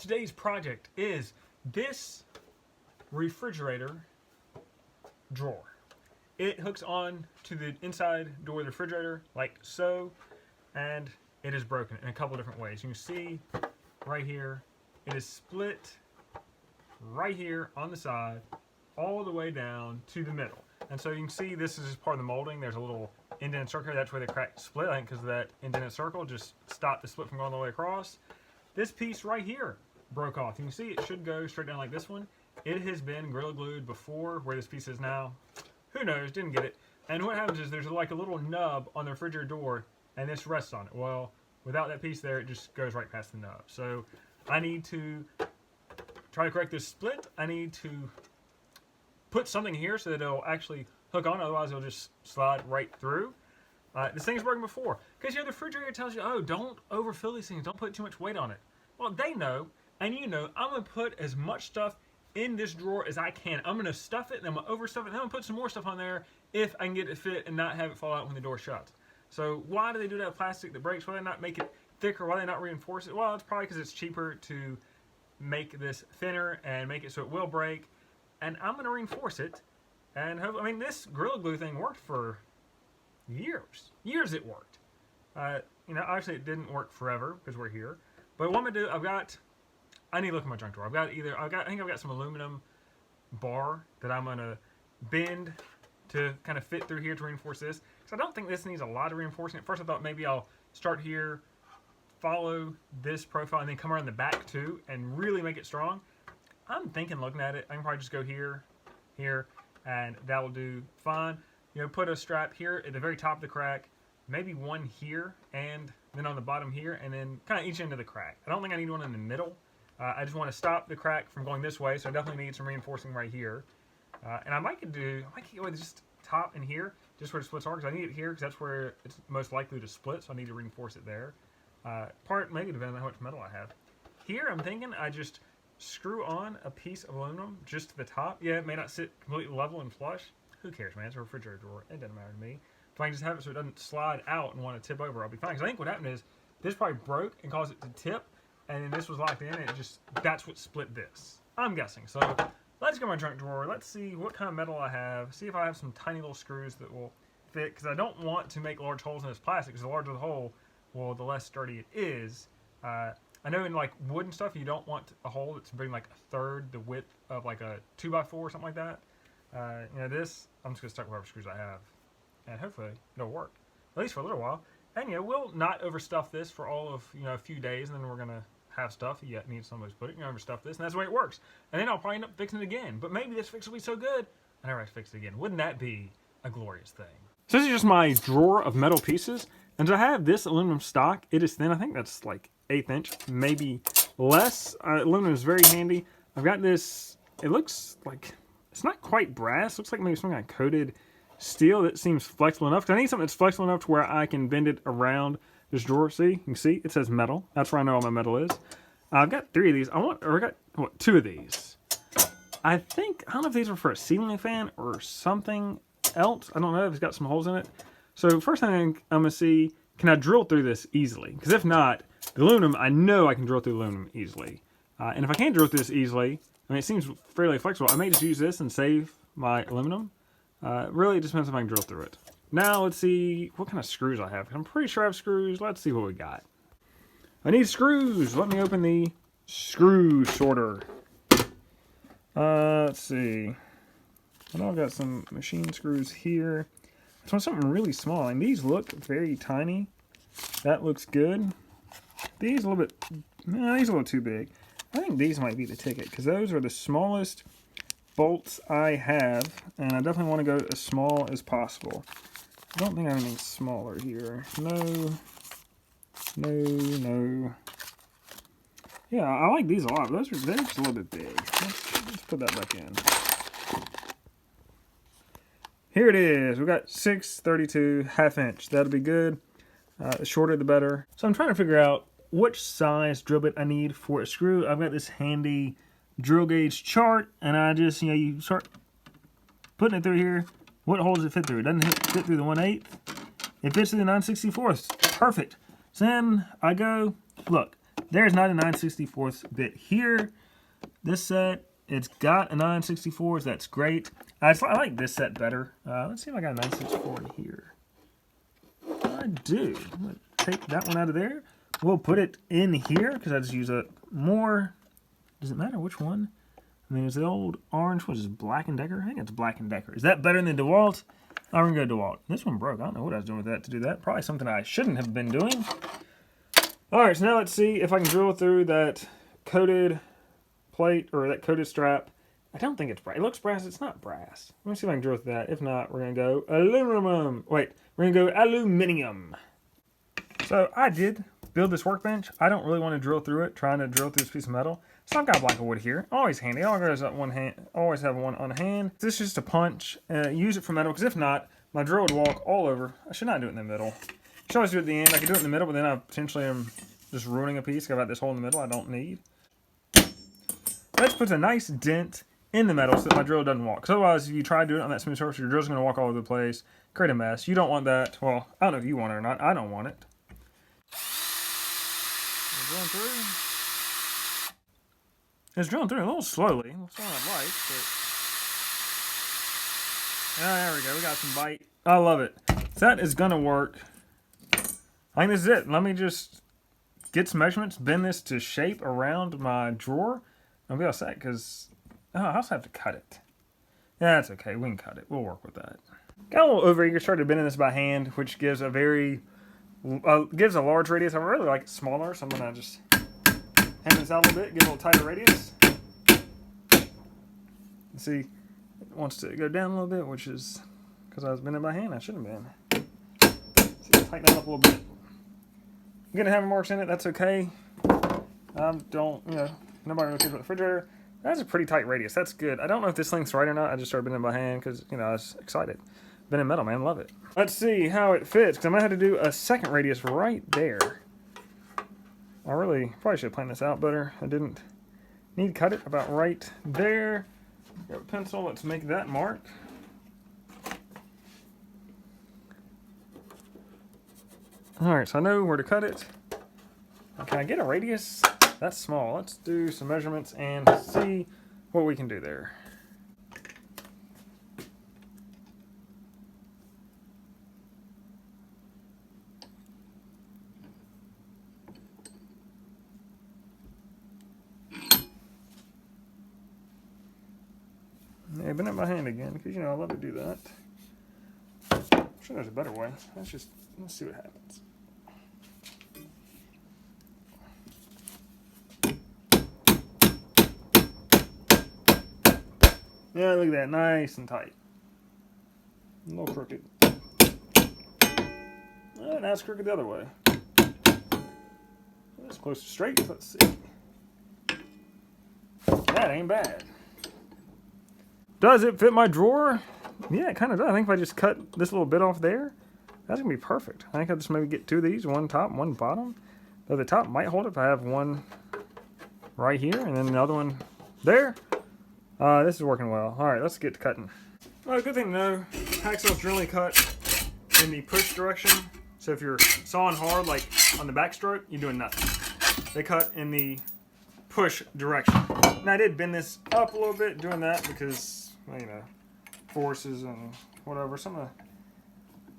today's project is this refrigerator drawer. It hooks on to the inside door of the refrigerator like so, and it is broken in a couple different ways. You can see right here, it is split right here on the side all the way down to the middle. And so you can see this is just part of the molding. There's a little indented circle. That's where the crack split, I think, because of that indented circle just stopped the split from going all the way across. This piece right here broke off. You can see it should go straight down like this one. It has been Gorilla Glued before, where this piece is now. Who knows, didn't get it. And what happens is there's like a little nub on the refrigerator door, and this rests on it. Well, without that piece there, it just goes right past the nub. So I need to try to correct this split. I need to put something here so that it'll actually hook on, otherwise it'll just slide right through. This thing's broken before. Because, you know, the refrigerator tells you, oh, don't overfill these things, don't put too much weight on it. Well, they know, and you know, I'm going to put as much stuff in this drawer as I can. I'm going to stuff it, and I'm going to overstuff it, and I'm going to put some more stuff on there if I can get it to fit and not have it fall out when the door shuts. So why do they do that with plastic that breaks? Why do they not make it thicker? Why do they not reinforce it? Well, it's probably because it's cheaper to make this thinner and make it so it will break. And I'm going to reinforce it. And I mean, this Gorilla Glue thing worked for years. Years it worked. You know, obviously it didn't work forever because we're here. But what I'm going to do, I need to look at my junk drawer. I think I've got some aluminum bar that I'm going to bend to kind of fit through here to reinforce this. Because I don't think this needs a lot of reinforcing. At first I thought maybe I'll start here, follow this profile, and then come around the back too and really make it strong. I'm thinking, looking at it, I can probably just go here, here, and that will do fine. You know, put a strap here at the very top of the crack, maybe one here, and then on the bottom here, and then kind of each end of the crack. I don't think I need one in the middle. I just want to stop the crack from going this way, so I definitely need some reinforcing right here. And I might go with just top and here, just where the splits are, because I need it here, because that's where it's most likely to split, so I need to reinforce it there. Part maybe depends on how much metal I have. Here, I'm thinking I just screw on a piece of aluminum just to the top. Yeah, it may not sit completely level and flush. Who cares, man? It's a refrigerator drawer. It doesn't matter to me. If I can just have it so it doesn't slide out and want to tip over, I'll be fine. Because I think what happened is this probably broke and caused it to tip, and then this was locked in, and that's what split this. I'm guessing. So let's go to my junk drawer. Let's see what kind of metal I have. See if I have some tiny little screws that will fit, because I don't want to make large holes in this plastic, because the larger the hole, well, the less sturdy it is. I know in like wood and stuff, you don't want a hole that's big like a third the width of like a 2x4 or something like that. You know, this, I'm just going to stick with whatever screws I have. And hopefully it'll work, at least for a little while. And, you know, we'll not overstuff this for all of, you know, a few days, and then we're going to have stuff. You need somebody's put it, you know, overstuff this, and that's the way it works. And then I'll probably end up fixing it again. But maybe this fix will be so good, I never have to fix it again. Wouldn't that be a glorious thing? So this is just my drawer of metal pieces. And so I have this aluminum stock. It is thin. I think that's like 1/8 inch, maybe less. Aluminum is very handy. I've got this, it looks like, it's not quite brass. It looks like maybe some kind of coated steel that seems flexible enough. 'Cause I need something that's flexible enough to where I can bend it around this drawer. See, you can see it says metal. That's where I know all my metal is. I've got 3 of these. I got, what, 2 of these. I don't know if these are for a ceiling fan or something else. I don't know if it's got some holes in it. So first thing I'm going to see, can I drill through this easily? Because if not, the aluminum, I know I can drill through aluminum easily. And if I can't drill through this easily, I mean, it seems fairly flexible. I may just use this and save my aluminum. Really, it just depends if I can drill through it. Now, let's see what kind of screws I have. I'm pretty sure I have screws. Let's see what we got. I need screws. Let me open the screw sorter. Let's see. I know I've got some machine screws here. I want something really small, and these look very tiny. That looks good. These a little bit, these are a little too big. I think these might be the ticket, because those are the smallest bolts I have, and I definitely want to go as small as possible. I don't think I have anything smaller here. No. Yeah, I like these a lot, but they're just a little bit big. Let's put that back in. Here it is. We've got 6/32 1/2 inch. That'll be good. The shorter the better. So I'm trying to figure out which size drill bit I need for a screw. I've got this handy drill gauge chart, and I just, you know, you start putting it through here. What hole does it fit through? It doesn't fit through the 1/8. It fits through the 9/64. Perfect. So then I go, look, There's not a 9/64 bit here. This set, it's got a 9/64, so that's great. I like this set better. Let's see if I got a 9/64 in here. I do. I'm going to take that one out of there. We'll put it in here because I just use it more. Does it matter which one? I mean, is the old orange, what is it, Black & Decker? I think it's Black & Decker. Is that better than DeWalt? I'm going to go DeWalt. This one broke. I don't know what I was doing with that to do that. Probably something I shouldn't have been doing. All right, so now let's see if I can drill through that coated plate or that coated strap. I don't think it's brass. It looks brass. It's not brass. Let me see if I can drill through that. If not, we're going to go aluminum. Wait, we're going to go aluminium. So I did build this workbench. I don't really want to drill through it, trying to drill through this piece of metal. So I've got a block of wood here. Always handy. Always have one on hand. This is just a punch. Use it for metal, because if not, my drill would walk all over. I should not do it in the middle. I should always do it at the end. I could do it in the middle, but then I potentially am just ruining a piece. I've got this hole in the middle I don't need. Let's put a nice dent in the metal so that my drill doesn't walk. Because otherwise, if you try to do it on that smooth surface, your drill's going to walk all over the place, create a mess. You don't want that. Well, I don't know if you want it or not. I don't want it. Drilling through. It's drilling through a little slowly. That's what I'd like, but... Oh, there we go. We got some bite. I love it. That is going to work. I think this is it. Let me just get some measurements, bend this to shape around my drawer. I'll be all set, because... Oh, I also have to cut it. Yeah, that's okay. We can cut it. We'll work with that. Got a little overeager. Started bending this by hand, which gives a very... gives a large radius. I really like it smaller, so I'm going to just hand this out a little bit, get a little tighter radius. See, it wants to go down a little bit, which is because I was bending by hand. I shouldn't have been. See, tighten that up a little bit. I'm going to have marks in it. That's okay. Nobody really cares about the refrigerator. That's a pretty tight radius. That's good. I don't know if this length's right or not. I just started bending by hand because, I was excited. Bending metal, man. Love it. Let's see how it fits, because I might have to do a second radius right there. I really probably should have planned this out better. I didn't need to cut it about right there. Grab a pencil. Let's make that mark. Alright, so I know where to cut it. Can I get a radius? That's small. Let's do some measurements and see what we can do there. Yeah, bend it by hand again, because, I love to do that. I'm sure there's a better way. Let's see what happens. Yeah, look at that. Nice and tight. A little crooked. Now it's crooked the other way. That's close to straight. Let's see. That ain't bad. Does it fit my drawer? Yeah, it kind of does. I think if I just cut this little bit off there, that's going to be perfect. I think I'll just maybe get two of these, one top and one bottom. Though the top might hold it if I have one right here and then the other one there. This is working well. All right, let's get to cutting. Well, good thing to know, hacksaws generally cut in the push direction. So if you're sawing hard, like on the backstroke, you're doing nothing. They cut in the push direction. And I did bend this up a little bit doing that because, forces and whatever. So I'm going to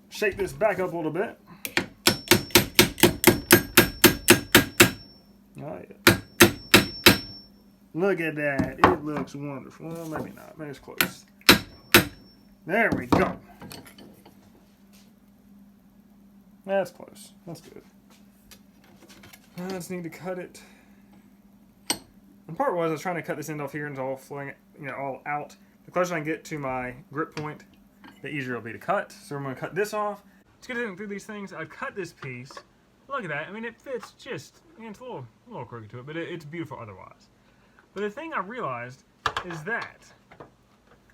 shake this back up a little bit. Oh, yeah. Look at that. It looks wonderful. Well, maybe not. Maybe it's close. There we go. That's close. That's good. I just need to cut it. The part was I was trying to cut this end off here and it's all flowing, all out. The closer I can get to my grip point, the easier it'll be to cut. So I'm going to cut this off. Let's get in through these things. I've cut this piece. Look at that. I mean, it fits just, it's a little crooked to it, but it's beautiful otherwise. But the thing I realized is that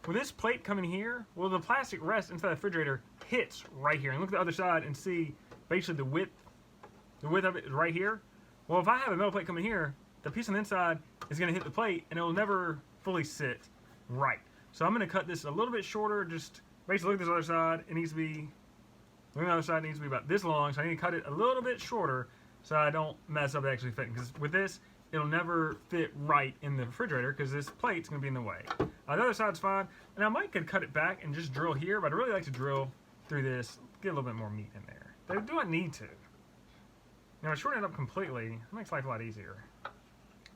with this plate coming here, well, the plastic rest inside the refrigerator hits right here. And look at the other side and see basically the width of it is right here. Well, if I have a metal plate coming here, the piece on the inside is going to hit the plate and it will never fully sit right. So I'm going to cut this a little bit shorter. Just basically look at this other side. It needs to be, look at the other side, it needs to be about this long. So I need to cut it a little bit shorter so I don't mess up actually fitting. Because with this, it'll never fit right in the refrigerator because this plate's going to be in the way. The other side's fine, and I might could cut it back and just drill here, but I'd really like to drill through this, get a little bit more meat in there. Do I need to? Now, shorten it up completely, it makes life a lot easier.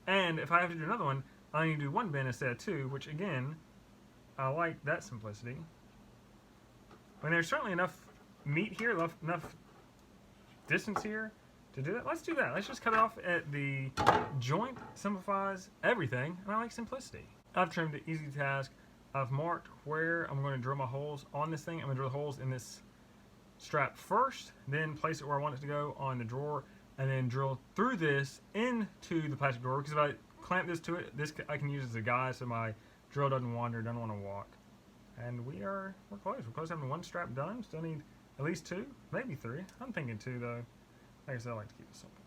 And if I have to do another one, I need to do one bin instead of two, which again, I like that simplicity. I mean, there's certainly enough meat here, enough distance here to do that. Let's do that. Let's just cut it off at the joint. Simplifies everything, and I like simplicity. I've trimmed the easy task. I've marked where I'm going to drill my holes on this thing. I'm going to drill holes in this strap first, then place it where I want it to go on the drawer, and then drill through this into the plastic drawer, because if I clamp this to it, this I can use as a guide so my drill doesn't wander, doesn't want to walk. And we're close. We're close to having one strap done. Still need at least two, maybe three. I'm thinking two though. Like I said, I like to keep it simple.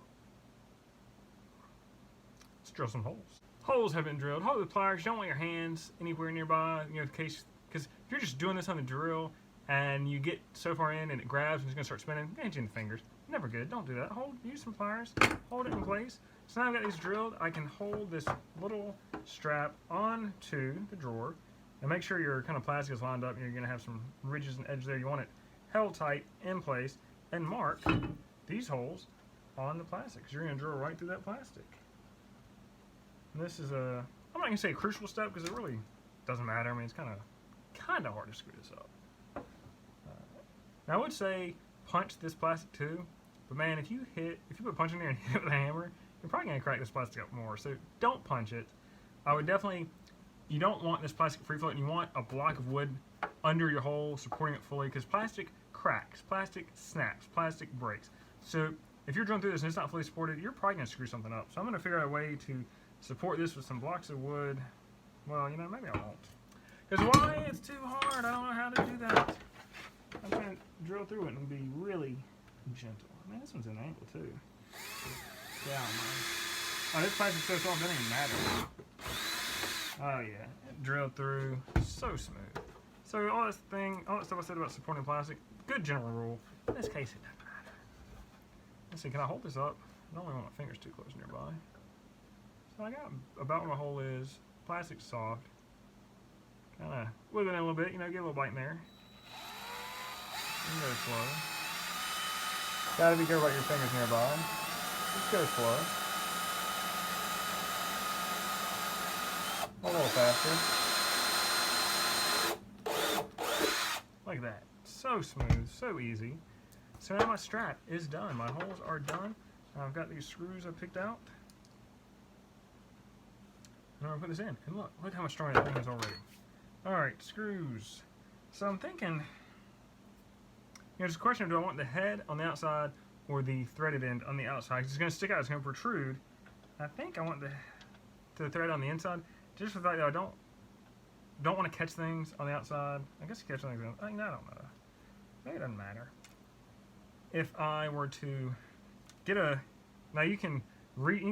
Let's drill some holes. Holes have been drilled. Hold with pliers. You don't want your hands anywhere nearby, in case, because if you're just doing this on the drill and you get so far in and it grabs and it's going to start spinning, it's going to hit you in the fingers. Never good. Don't do that. Use some pliers. Hold it in place. So now I've got these drilled. I can hold this little strap onto the drawer and make sure your kind of plastic is lined up. You're going to have some ridges and edges there. You want it held tight in place, and mark these holes on the plastic because you're going to drill right through that plastic. And this is I'm not going to say a crucial step because it really doesn't matter. I mean, it's kind of hard to screw this up. Now I would say punch this plastic too, but man, if you put a punch in there and hit it with a hammer, you're probably going to crack this plastic up more. So don't punch it. I would definitely, you don't want this plastic free floating. You want a block of wood under your hole supporting it fully, because plastic cracks, plastic snaps, plastic breaks. So if you're drilling through this and it's not fully supported, you're probably going to screw something up. So I'm going to figure out a way to support this with some blocks of wood. Well, maybe I won't. Because why? It's too hard. I don't know how to do that. I'm trying to drill through it and be really gentle. Man, this one's an angle too. Yeah, man. Oh, this plastic's so soft, it doesn't even matter. Oh yeah, it drilled through so smooth. So all that stuff I said about supporting plastic, good general rule. In this case, it doesn't matter. Let's see, can I hold this up? I don't really want my fingers too close nearby. So I got about where my hole is. Plastic's soft. Kind of wiggle it in a little bit, get a little bite in there. And go slow. Gotta be careful about your fingers nearby. Just go slow. A little faster. Like that. So smooth, so easy. So now my strap is done. My holes are done. I've got these screws I picked out. And I'm gonna put this in. And look how much stronger that thing is already. Alright, screws. So I'm thinking, there's a question of, do I want the head on the outside or the threaded end on the outside? It's going to stick out, it's going to protrude. I think I want the thread on the inside, just for the fact that I don't want to catch things on the outside. I guess you catch things on, I don't know. Maybe it doesn't matter. If I were to get now you can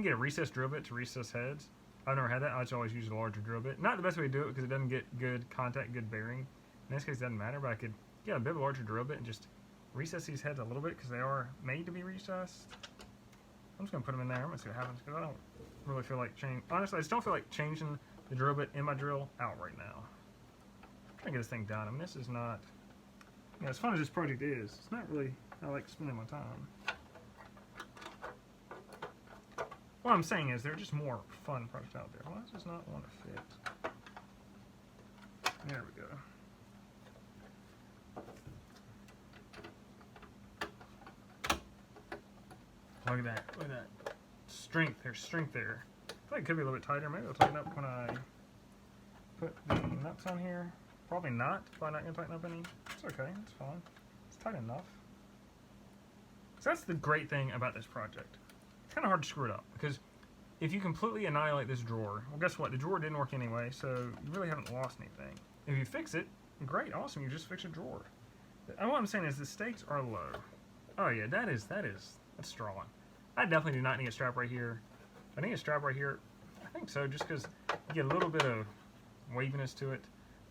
get a recessed drill bit to recess heads. I've never had that. I just always use a larger drill bit. Not the best way to do it because it doesn't get good contact, good bearing. In this case, it doesn't matter, but I could get a bit of a larger drill bit and just recess these heads a little bit because they are made to be recessed. I'm just going to put them in there. I'm going to see what happens because I don't really feel like changing. Honestly, I just don't feel like changing the drill bit in my drill out right now. I'm trying to get this thing done. I mean, this is not, as fun as this project is, it's not really how I like spending my time. What I'm saying is there are just more fun projects out there. Why does this not want to fit? There we go. Look at that. Look at that. Strength. There's strength there. I feel like it could be a little bit tighter. Maybe I'll tighten up when I put the nuts on here. Probably not. Probably not going to tighten up any. It's okay. It's fine. It's tight enough. So that's the great thing about this project. It's kind of hard to screw it up because if you completely annihilate this drawer, well, guess what? The drawer didn't work anyway, so you really haven't lost anything. If you fix it, great, awesome. You just fix a drawer. And what I'm saying is the stakes are low. Oh yeah, that's strong. I definitely do not need a strap right here. If I need a strap right here, I think so, just because you get a little bit of waviness to it.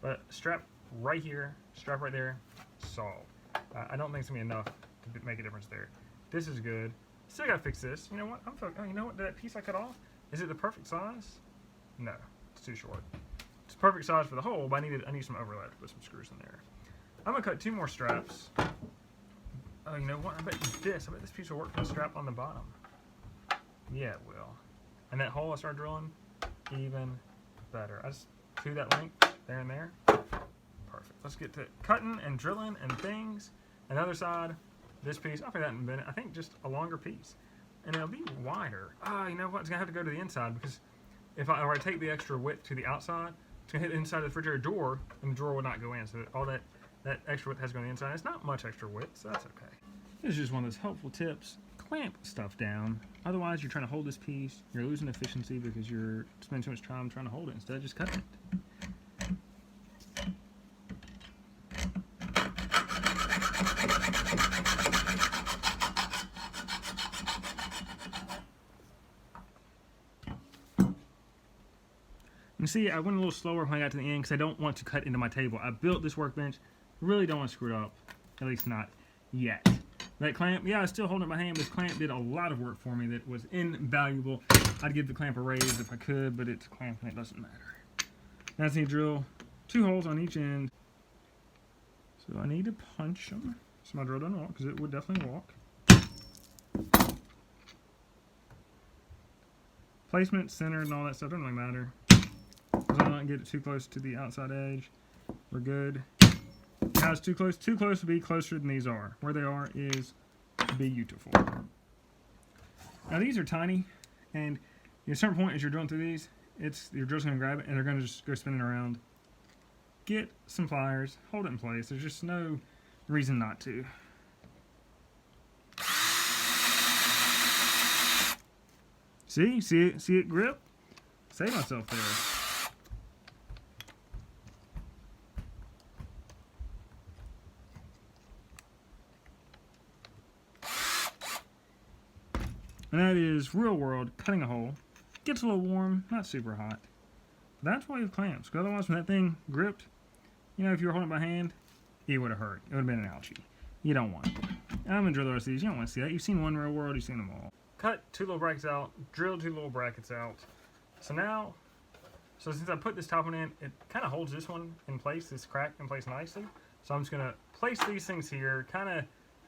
But strap right here, strap right there, solved. I don't think it's going to be enough to make a difference there. This is good. Still gotta fix this. You know what? Oh, you know what? That piece I cut off, is it the perfect size? No, it's too short. It's perfect size for the hole, but I need some overlap to put some screws in there. I'm gonna cut 2 more straps. Oh, you know what? I bet this piece will work for the strap on the bottom. Yeah, it will. And that hole I started drilling, even better. I just do that length there and there. Perfect. Let's get to cutting and drilling and things. Another side, this piece, I'll figure that in a minute. I think just a longer piece. And it'll be wider. You know what? It's gonna have to go to the inside because if I take the extra width to the outside, it's gonna hit the inside of the refrigerator door and the drawer will not go in. So all that extra width has to go on the inside. It's not much extra width, so that's okay. This is just one of those helpful tips. Clamp stuff down. Otherwise, you're trying to hold this piece. You're losing efficiency because you're spending too much time trying to hold it instead of just cutting it. You see, I went a little slower when I got to the end because I don't want to cut into my table. I built this workbench. Really don't want to screw it up. At least not yet. That clamp, yeah, I was still holding it by hand. This clamp did a lot of work for me that was invaluable. I'd give the clamp a raise if I could, but it's a clamp and it doesn't matter. Now I need to drill 2 holes on each end. So I need to punch them. So my drill doesn't walk, because it would definitely walk. Placement, center, and all that stuff doesn't really matter. As long as I don't get it too close to the outside edge, we're good. Now it's too close to be closer than these are. Where they are is beautiful. Now these are tiny, and at a certain point as you're drilling through these, your drill's going to grab it and they're going to just go spinning around. Get some pliers, hold it in place. There's just no reason not to. See it grip? Save myself there. And that is real world cutting a hole. Gets a little warm, not super hot. That's why you have clamps. Because otherwise, when that thing gripped, you know, if you were holding it by hand, it would have hurt. It would have been an ouchie. You don't want it. I'm going to drill the rest of these. You don't want to see that. You've seen one real world, you've seen them all. Cut 2 little brackets out, drill 2 little brackets out. So since I put this top one in, it kind of holds this one in place, this crack in place nicely. So I'm just going to place these things here, kind of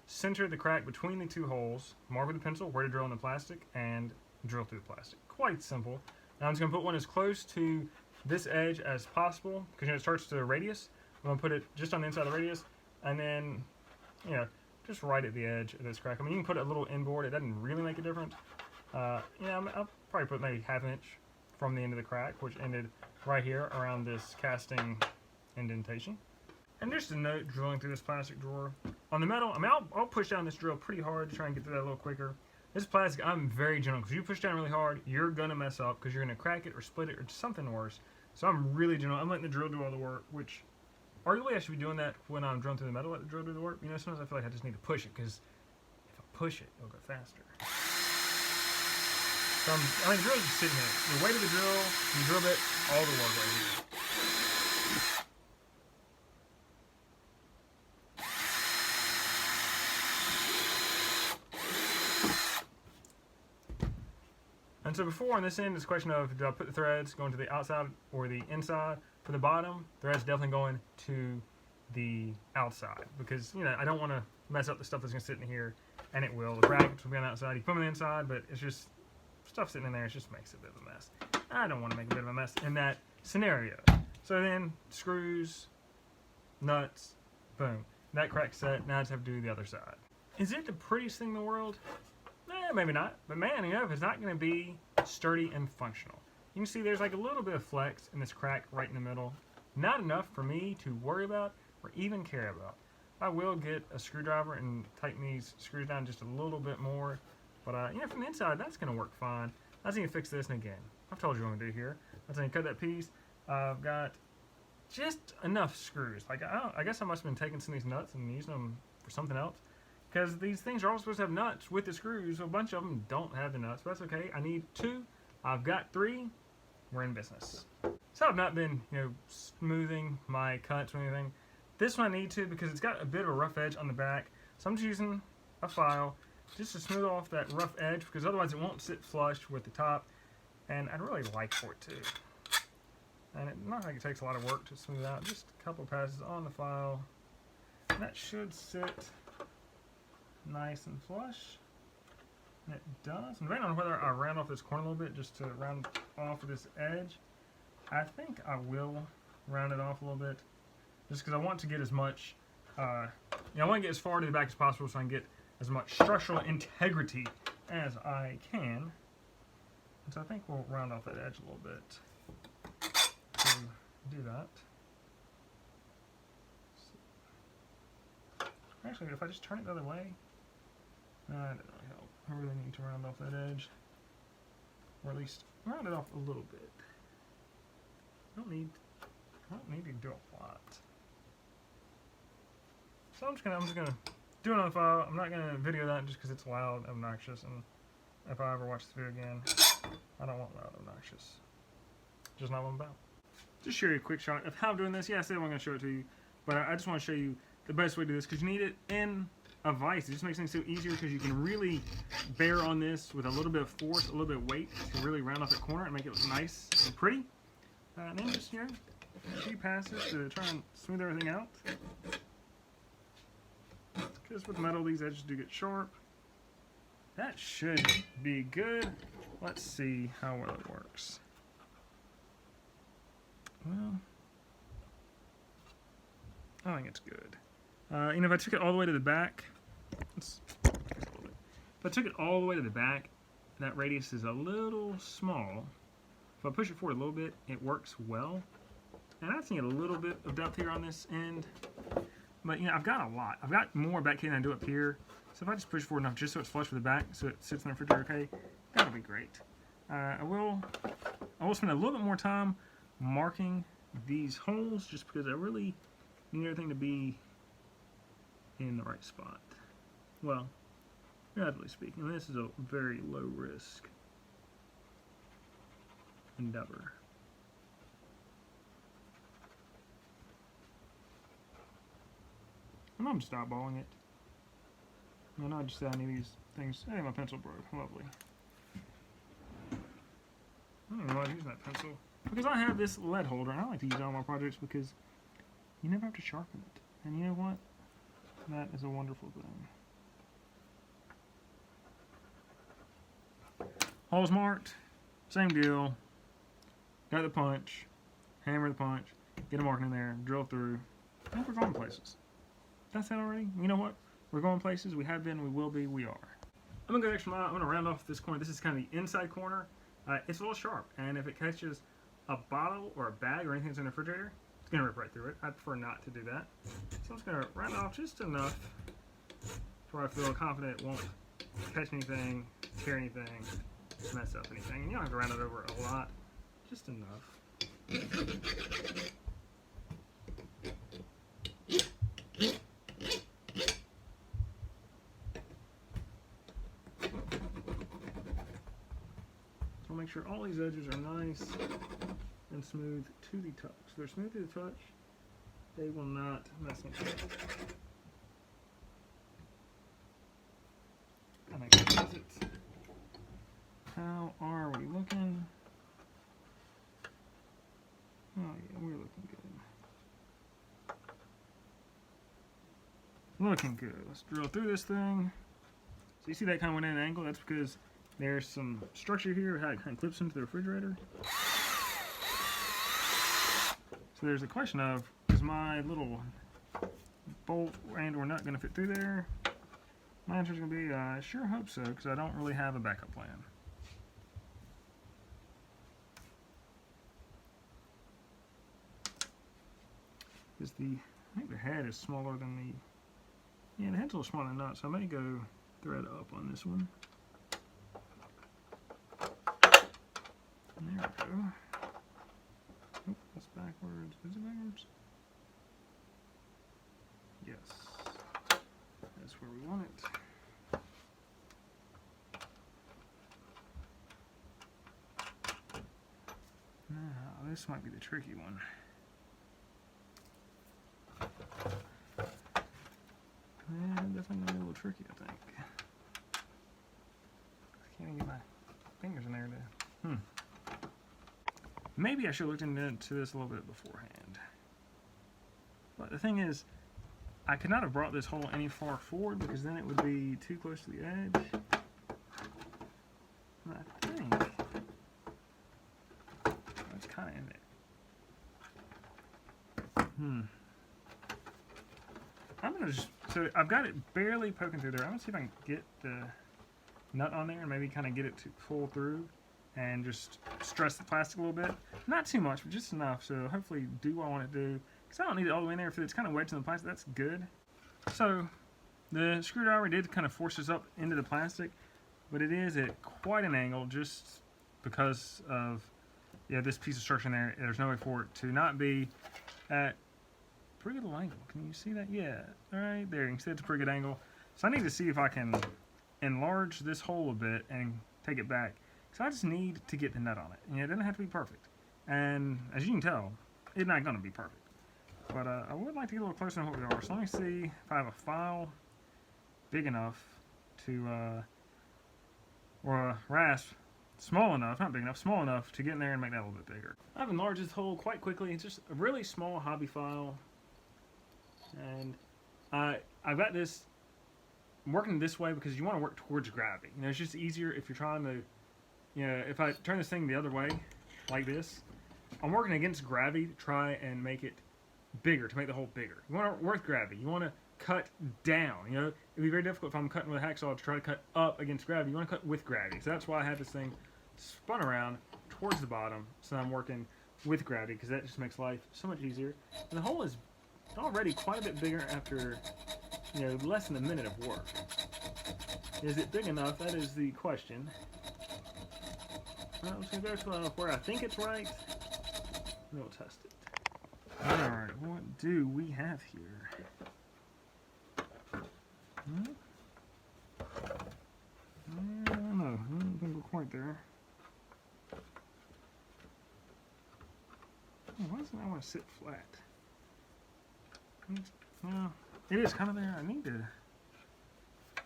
center the crack between the 2 holes, mark with a pencil where to drill in the plastic, and drill through the plastic. Quite simple. Now I'm just going to put one as close to this edge as possible, because it starts to radius. I'm going to put it just on the inside of the radius, and then, just right at the edge of this crack. I mean, you can put a little inboard. It doesn't really make a difference. I'll probably put maybe ½ inch from the end of the crack, which ended right here around this casting indentation. And just a note, drilling through this plastic drawer. On the metal, I mean, I'll push down this drill pretty hard to try and get through that a little quicker. This plastic, I'm very gentle, because you push down really hard, you're going to mess up, because you're going to crack it or split it or something worse. So I'm really gentle. I'm letting the drill do all the work, which arguably I should be doing that when I'm drilling through the metal, let the drill do the work. You know, sometimes I feel like I just need to push it, because if I push it, it'll go faster. So the drill is just sitting here. The weight of the drill, the drill bit, all the work right here. And so before on this end, it's a question of, do I put the threads going to the outside or the inside? For the bottom, the thread's definitely going to the outside, because, I don't want to mess up the stuff that's going to sit in here, and it will. The brackets will be on the outside. You put them on the inside, but it's just stuff sitting in there. It just makes it a bit of a mess. I don't want to make a bit of a mess in that scenario. So then, screws, nuts, boom. That crack's set. Now I just have to do the other side. Is it the prettiest thing in the world? Maybe not. But man, if it's not going to be sturdy and functional. You can see there's like a little bit of flex in this crack right in the middle. Not enough for me to worry about or even care about. I will get a screwdriver and tighten these screws down just a little bit more. But, from the inside, that's going to work fine. I just need to fix this, and again, I've told you what I'm going to do here. I just need to cut that piece. I've got just enough screws. Like, I guess I must have been taking some of these nuts and using them for something else. Because these things are all supposed to have nuts with the screws, so a bunch of them don't have the nuts, but that's okay. I need 2. I've got 3. We're in business. So I've not been, smoothing my cuts or anything. This one I need to, because it's got a bit of a rough edge on the back. So I'm just using a file, just to smooth off that rough edge, because otherwise it won't sit flush with the top, and I'd really like for it to. And it's not like it takes a lot of work to smooth out, just a couple passes on the file. And that should sit nice and flush. And it does. And depending on whether I round off this corner a little bit just to round off this edge, I think I will round it off a little bit, just because I want to get as much, I want to get as far to the back as possible so I can get as much structural integrity as I can. And so I think we'll round off that edge a little bit to do that. Actually, if I just turn it the other way, that doesn't really help. I really need to round off that edge, or at least round it off a little bit. I don't need to do a lot. So I'm just gonna do it on the file. I'm not gonna video that just because it's loud, obnoxious, and if I ever watch this video again, I don't want loud, obnoxious. Just not what I'm about. Just show you a quick shot of how I'm doing this. Yeah, I said I'm gonna show it to you, but I just want to show you the best way to do this, because you need it in a vise. It just makes things so easier, because you can really bear on this with a little bit of force, a little bit of weight, to really round off that corner and make it look nice and pretty. And then just, a few passes to try and smooth everything out. Because with metal, these edges do get sharp. That should be good. Let's see how well it works. Well, I think it's good. If I took it all the way to the back, if I took it all the way to the back, that radius is a little small. If I push it forward a little bit, it works well. And I see a little bit of depth here on this end. But, I've got a lot. I've got more back here than I do up here. So if I just push forward enough just so it's flush with the back, so it sits in the refrigerator okay, that'll be great. I will spend a little bit more time marking these holes, just because I really need everything to be in the right spot. Well, relatively speaking, this is a very low risk endeavor. And I'm just eyeballing it. And I just said I need these things. Hey, my pencil broke. Lovely. I don't even know why I use that pencil. Because I have this lead holder, and I like to use it on my projects because you never have to sharpen it. And you know what? That is a wonderful thing. Holes marked. Same deal. Got the punch. Hammer the punch. Get a marking in there. Drill through. I think we're going places. That's it already? You know what? We're going places. We have been. We will be. We are. I'm going to go extra mile. I'm going to round off this corner. This is kind of the inside corner. It's a little sharp. And if it catches a bottle or a bag or anything that's in the refrigerator, it's going to rip right through it. I prefer not to do that. So I'm just going to round off just enough where I feel confident it won't catch anything, tear anything, mess up anything. And you don't have to round it over a lot. Just enough. So make sure all these edges are nice and smooth to the touch. So they're smooth to the touch, they will not mess up. I think that does it. How are we looking? Oh yeah, we're looking good. Looking good. Let's drill through this thing. So you see that kind of went at an angle? That's because there's some structure here, how it kind of clips into the refrigerator. So there's a question of, is my little bolt and or nut going to fit through there? My answer is going to be, I sure hope so, because I don't really have a backup plan. Because I think the head is smaller than the, the head's a little smaller than the nut, so I may go thread up on this one. There we go. Oh, that's backwards. Is it backwards? Yes. That's where we want it. Now, this might be the tricky one. Yeah, definitely a little tricky, I think. can't get my fingers in there to... Maybe I should have looked into this a little bit beforehand. But the thing is, I could not have brought this hole any far forward because then it would be too close to the edge. And I think it's kind of in there. I'm gonna just, so I've got it barely poking through there. I'm gonna see if I can get the nut on there and maybe kind of get it to pull through and just stress the plastic a little bit. Not too much, but just enough. So hopefully do what I want to do. Because I don't need it all the way in there. If it's kind of wedged in the plastic, that's good. So the screwdriver did kind of force us up into the plastic, but it is at quite an angle just because of this piece of structure in there. There's no way for it to not be at a pretty good angle. Can you see that? Yeah, right there. You can see it's a pretty good angle. So I need to see if I can enlarge this hole a bit and take it back. So I just need to get the nut on it. It doesn't have to be perfect. And as you can tell, it's not going to be perfect. But I would like to get a little closer than what we are. So let me see if I have a file big enough to, or a rasp small enough, not big enough, small enough to get in there and make that a little bit bigger. I've enlarged this hole quite quickly. It's just a really small hobby file. And I've got this working this way because you want to work towards gravity. It's just easier if you're trying to, if I turn this thing the other way, like this, I'm working against gravity to try and make it bigger, to make the hole bigger. You want to work with gravity. You want to cut down. It'd be very difficult if I'm cutting with a hacksaw to try to cut up against gravity. You want to cut with gravity. So that's why I have this thing spun around towards the bottom, so I'm working with gravity, because that just makes life so much easier. And the hole is already quite a bit bigger after, less than a minute of work. Is it big enough? That is the question. I'm just going to go to where I think it's right, and we'll test it. Alright, what do we have here? I don't know. I don't think we're quite there. Why doesn't that want to sit flat? Well, it is kind of there. I need to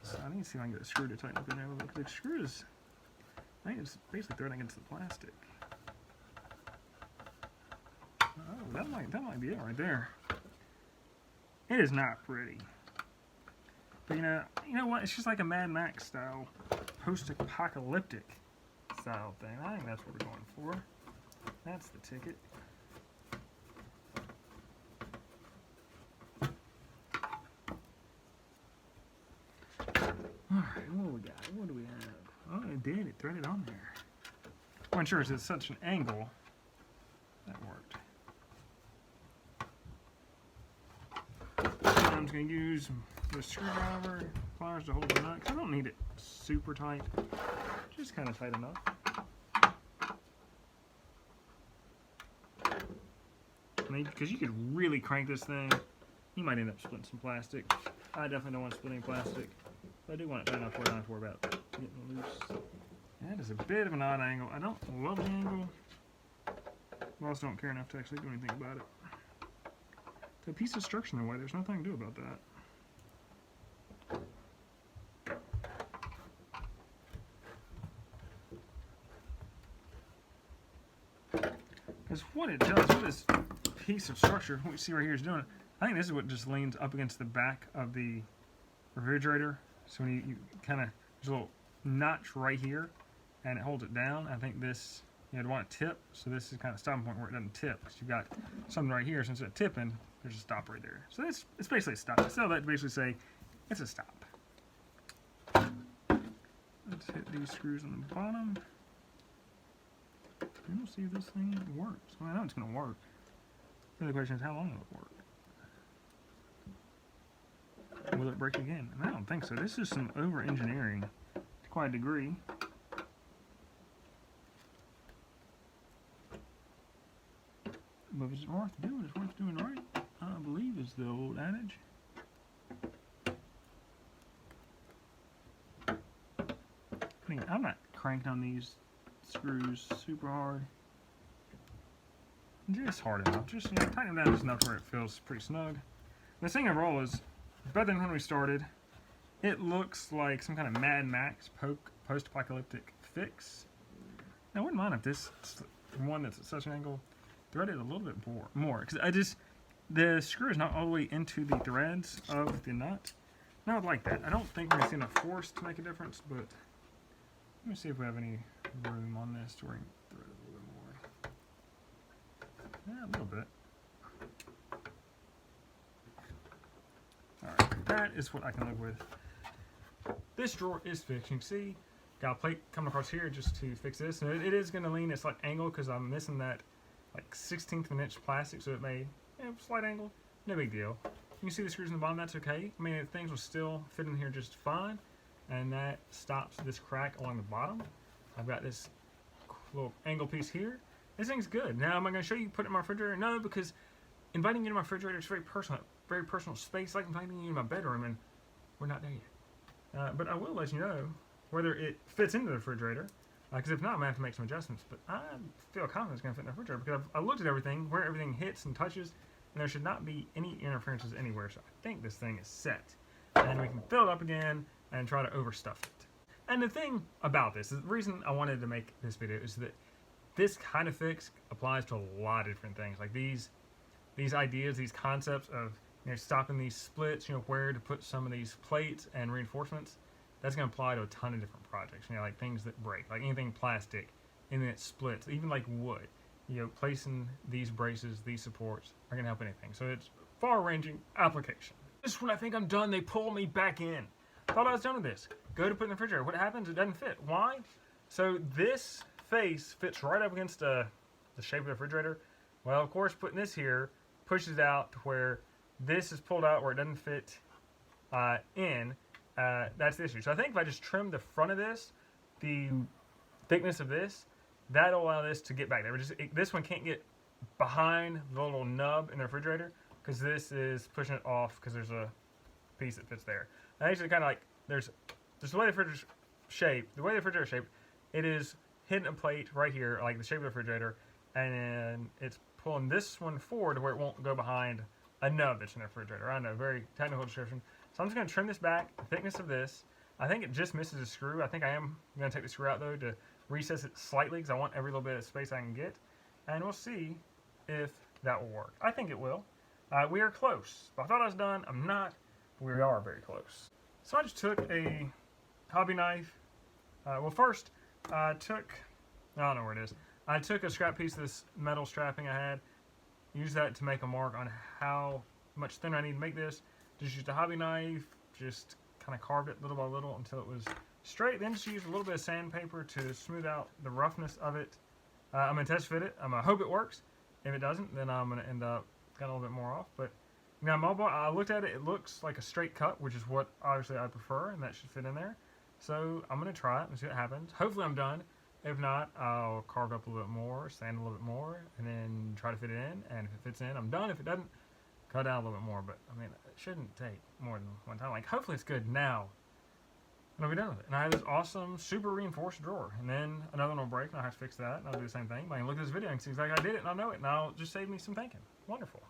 see if I can get a screw to tighten up in there a little bit. The screw is, I think it's basically threading against the plastic. Oh, that might be it right there. It is not pretty. But you know what? It's just like a Mad Max style, post-apocalyptic style thing. I think that's what we're going for. That's the ticket. Alright, what do we got? What do we have? Oh, it did. It threaded on there. I wasn't sure it's at such an angle. That worked. I'm just going to use the screwdriver, pliers to hold the nut, because I don't need it super tight. Just kind of tight enough. Because you could really crank this thing, you might end up splitting some plastic. I definitely don't want to split any plastic. But I do want it tight enough where I don't have to worry about getting it loose. That is a bit of an odd angle. I don't love the angle. I also don't care enough to actually do anything about it. It's a piece of structure in the way. There's nothing I can do about that. Because what it does, what this piece of structure, what you see right here is doing, I think this is what just leans up against the back of the refrigerator. So when you kind of, there's a little notch right here, and it holds it down. I think this, you'd want to tip, so this is kind of a stopping point where it doesn't tip, because you've got something right here, so instead of tipping, there's a stop right there. So it's basically a stop. So that to basically say, it's a stop. Let's hit these screws on the bottom. And we'll see if this thing works. Well, I know it's going to work. The other question is, how long will it work? Will it break again? And I don't think so. This is some over-engineering to quite a degree. But if it's worth doing, it's worth doing right, I believe is the old adage. I mean, I'm not cranking on these screws super hard. Just hard enough. Just, tighten them down just enough where it feels pretty snug. The thing overall is better than when we started. It looks like some kind of Mad Max post-apocalyptic fix. Now, I wouldn't mind if this one that's at such an angle threaded a little bit more, because the screw is not all the way into the threads of the nut. Now I'd like that. I don't think we're going to see enough force to make a difference, but let me see if we have any room on this to where we can thread it a little bit more. Yeah, a little bit. Alright, that is what I can live with. This drawer is fixed. You can see, got a plate coming across here just to fix this. And it is going to lean at a slight angle because I'm missing that like 1/16 of an inch plastic, so it may, slight angle, no big deal. You can see the screws in the bottom, that's okay. I mean, things will still fit in here just fine, and that stops this crack along the bottom. I've got this little angle piece here. This thing's good. Now, am I going to show you put it in my refrigerator? No, because inviting you to my refrigerator is very personal space, like inviting you to my bedroom, and we're not there yet. But I will let you know whether it fits into the refrigerator, because if not, I'm going to have to make some adjustments. But I feel confident it's going to fit in the refrigerator, because I looked at everything, where everything hits and touches, and there should not be any interferences anywhere. So I think this thing is set. And we can fill it up again and try to overstuff it. And the thing about this, the reason I wanted to make this video is that this kind of fix applies to a lot of different things. Like these ideas, these concepts of stopping these splits, where to put some of these plates and reinforcements, that's going to apply to a ton of different projects. Like things that break, like anything plastic, anything that splits, even like wood. Placing these braces, these supports are going to help anything. So it's far-ranging application. Just when I think I'm done, they pull me back in. Thought I was done with this. Go to put it in the refrigerator. What happens? It doesn't fit. Why? So this face fits right up against the shape of the refrigerator. Well, of course, putting this here pushes it out to where this is pulled out where it doesn't fit in. That's the issue. So I think if I just trim the front of this, the thickness of this, that'll allow this to get back there. This one can't get behind the little nub in the refrigerator because this is pushing it off because there's a piece that fits there. And actually, kind of like there's the way the refrigerator shaped. The way the refrigerator shaped, it is hitting a plate right here, like the shape of the refrigerator, and then it's pulling this one forward to where it won't go behind a nub that's in the refrigerator. I know, very technical description. So I'm just going to trim this back, the thickness of this. I think it just misses a screw. I think I am going to take the screw out though to recess it slightly because I want every little bit of space I can get, and we'll see if that will work. I think it will. We are close. If I thought I was done, I'm not. We are very close. So I just took a hobby knife. Well, first I took, I don't know where it is. I took a scrap piece of this metal strapping I had, used that to make a mark on how much thinner I need to make this. Just used a hobby knife, just kind of carved it little by little until it was straight. Then just used a little bit of sandpaper to smooth out the roughness of it. I'm going to test fit it. I'm going to hope it works. If it doesn't, then I'm going to end up got a little bit more off. But now I looked at it. It looks like a straight cut, which is what obviously I prefer, and that should fit in there. So I'm going to try it and see what happens. Hopefully I'm done. If not, I'll carve up a little bit more, sand a little bit more, and then try to fit it in. And if it fits in, I'm done. If it doesn't, cut out a little bit more. But I mean, it shouldn't take more than one time. Like, hopefully it's good now. And I'll be done with it. And I have this awesome, super reinforced drawer. And then another one will break, and I'll have to fix that. And I'll do the same thing. But I can look at this video and see exactly I did it, and I'll know it. And I'll just save me some thinking. Wonderful.